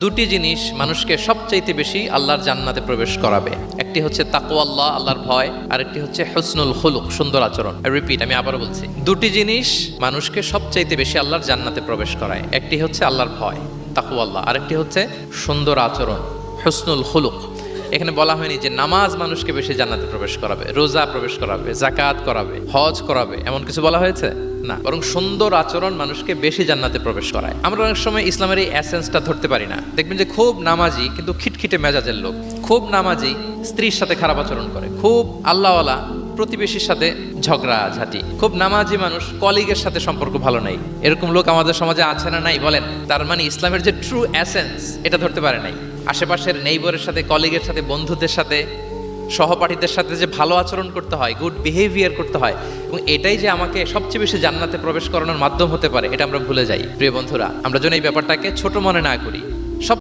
দুটি জিনিস মানুষকে সবচাইতে বেশি আল্লাহর জান্নাতে প্রবেশ করাবে। একটি হচ্ছে তাকওয়াল্লাহ, আল্লাহর ভয়, আর একটি হচ্ছে হুসনুল খুলুক, সুন্দর আচরণ। রিপিট, আমি আবারও বলছি, দুটি জিনিস মানুষকে সবচাইতে বেশি আল্লাহর জান্নাতে প্রবেশ করায়। একটি হচ্ছে আল্লাহর ভয়, তাকওয়াল্লাহ, আর একটি হচ্ছে সুন্দর আচরণ, হুসনুল খুলুক। এখানে বলা হয়নি যে নামাজ মানুষকে বেশি জান্নাতে প্রবেশ করাবে, রোজা প্রবেশ করাবে, যাকাত করাবে, হজ করাবে, এমন কিছু বলা হয়েছে না। বরং সুন্দর আচরণ মানুষকে বেশি জান্নাতে প্রবেশ করায়। আমরা অনেক সময় ইসলামের এই এসেন্সটা ধরতে পারি না। দেখবেন যে খুব নামাজি কিন্তু খিটখিটে মেজাজের লোক, খুব নামাজি স্ত্রীর সাথে খারাপ আচরণ করে, খুব আল্লাহওয়ালা প্রতিবেশীর সাথে ঝগড়া ঝাঁটি, খুব নামাজি মানুষ কলিগের সাথে সম্পর্ক ভালো নাই। এরকম লোক আমাদের সমাজে আছে না নাই বলেন? তার মানে ইসলামের যে ট্রু এসেন্স এটা ধরতে পারে নাই। আশেপাশের নেইবরের সাথে, কলিগের সাথে, বন্ধুদের সাথে, সহপাঠীদের সাথে যে ভালো আচরণ করতে হয়, গুড বিহেভিয়ার করতে হয়, এবং এটাই যে আমাকে সবচেয়ে বেশি জান্নাতে প্রবেশ করানোর মাধ্যম হতে পারে, এটা আমরা ভুলে যাই। প্রিয় বন্ধুরা, আমরা যেন এই ব্যাপারটাকে ছোট মনে না করি।